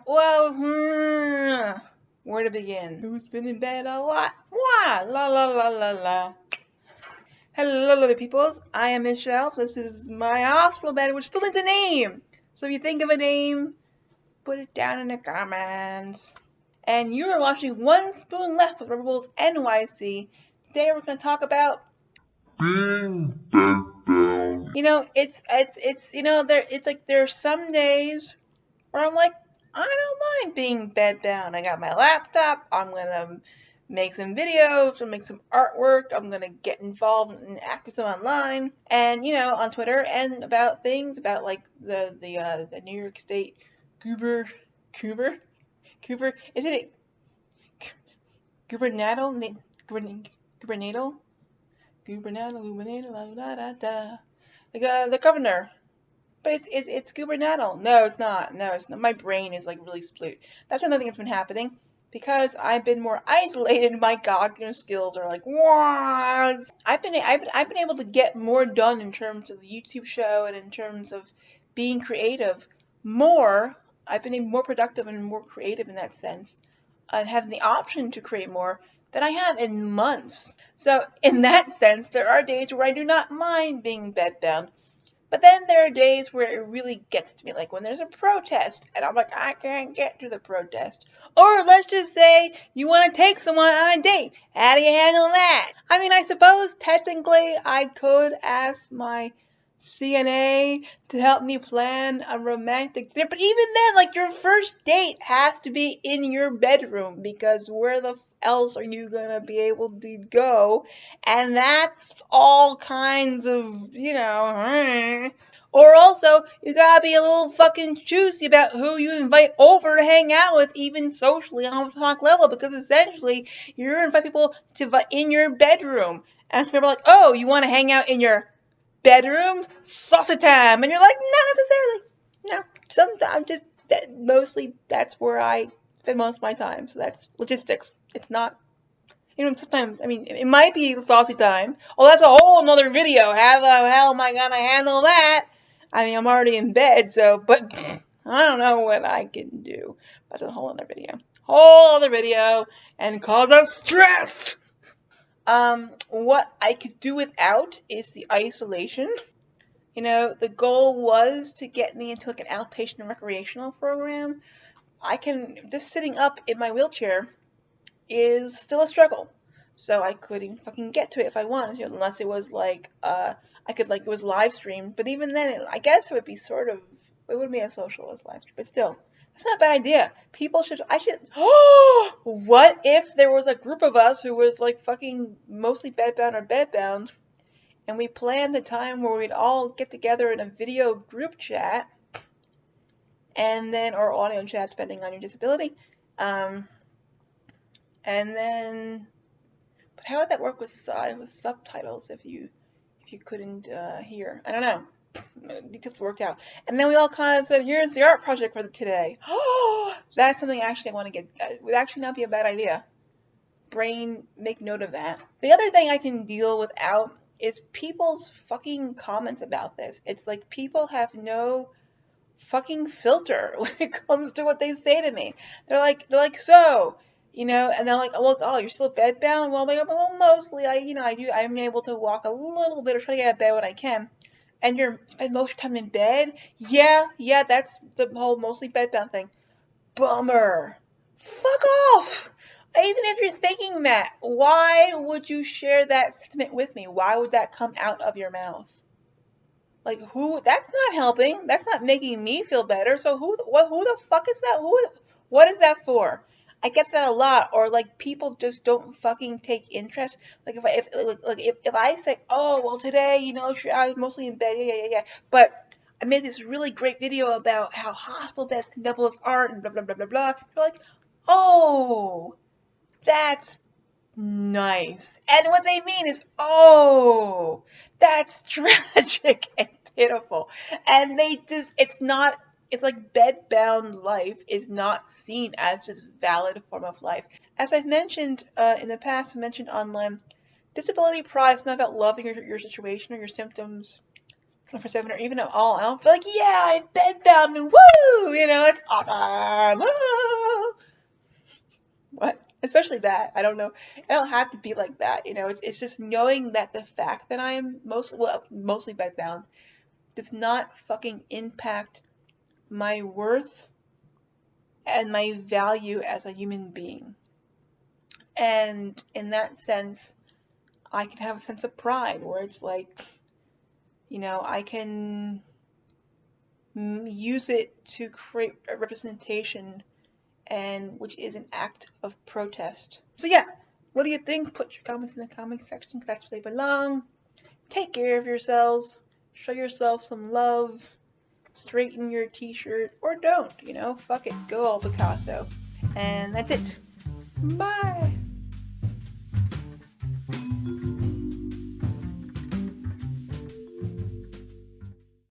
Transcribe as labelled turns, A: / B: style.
A: Well, where to begin? Who's been in bed a lot? Why? La la la la la. Hello, lovely peoples. I am Michelle. This is my hospital bed, which still needs a name. So if you think of a name, put it down in the comments. And you are watching One Spoon Left with Rubber Bulls NYC. Today we're going to talk about being bedbound. There's some days where I'm like, I don't mind being bedbound. I got my laptop. I'm gonna make some videos. I'm make some artwork. I'm gonna get involved in activism online and on Twitter and about things about like the New York State Goober Cooper Cooper is it gubernatorial gubernatorial gubernatorial da da da the governor. But it's gubernatorial. No, it's not. No, it's not. My brain is like really split. That's another thing that's been happening because I've been more isolated. My cognitive skills are like what? I've been able to get more done in terms of the YouTube show and in terms of being creative. More, I've been more productive and more creative in that sense, and having the option to create more than I have in months. So in that sense, there are days where I do not mind being bedbound. But then there are days where it really gets to me, like when there's a protest, and I'm like, I can't get to the protest. Or let's just say you want to take someone on a date. How do you handle that? I mean, I suppose technically I could ask my CNA to help me plan a romantic dinner, but even then, like your first date has to be in your bedroom because where the else are you gonna be able to go? And that's all kinds of, Or also, you gotta be a little fucking choosy about who you invite over to hang out with, even socially on a talk level, because essentially you're inviting people to in your bedroom. And so people are like, oh, you want to hang out in your bedroom? Saucy time. And you're like, not necessarily. No, sometimes mostly that's where I spend most of my time. So that's logistics. It's not sometimes, I mean, it might be the saucy time. Oh, that's a whole nother video. How the hell am I gonna handle that? I mean, I'm already in bed, but I don't know what I can do. That's a whole other video. Whole other video, and cause us stress! What I could do without is the isolation. The goal was to get me into like an outpatient recreational program. Just sitting up in my wheelchair is still a struggle. So I couldn't fucking get to it if I wanted to, unless it was like, it was live streamed. But even then, I guess it would be it wouldn't be as social as live stream, but still. That's not a bad idea. What if there was a group of us who was like fucking mostly bedbound, and we planned a time where we'd all get together in a video group chat, or audio chat, depending on your disability, and then, but how would that work with subtitles if you couldn't hear? I don't know. Details worked out. And then we all kind of said, here's the art project for today. That's something actually I want to get. Would actually not be a bad idea. Brain, make note of that. The other thing I can deal without is people's fucking comments about this. It's like people have no fucking filter when it comes to what they say to me. They're like, so, and they're like, oh, you're still bedbound? Well, mostly, I'm able to walk a little bit or try to get out of bed when I can. And you're spend most of your time in bed? Yeah, that's the whole mostly bedbound thing. Bummer. Fuck off! Even if you're thinking that, why would you share that sentiment with me? Why would that come out of your mouth? Like, that's not helping. That's not making me feel better. So who the fuck is that? What is that for? I get that a lot. Or like people just don't fucking take interest. Like if I say, oh well today, I was mostly in bed, yeah. But I made this really great video about how hospital beds can double as art and blah blah blah blah blah. You're like, oh, that's nice. And what they mean is, oh, that's tragic and pitiful. And it's like bedbound life is not seen as this valid form of life. As I've mentioned in the past, mentioned online, disability pride is not about loving your situation or your symptoms. 24/7 or even at all. I don't feel like, yeah, I'm bedbound and woo, you know, it's awesome. Woo! What? Especially that. I don't know. I don't have to be like that, you know. It's just knowing that the fact that I am mostly bedbound does not fucking impact my worth and my value as a human being. And in that sense, I can have a sense of pride where it's like, you know, I can use it to create a representation, and which is an act of protest. So yeah, what do you think? Put your comments in the comment section, because that's where they belong. Take care of yourselves. Show yourself some love. Straighten your t-shirt, or don't, you know, fuck it, go all Picasso. And that's it. Bye!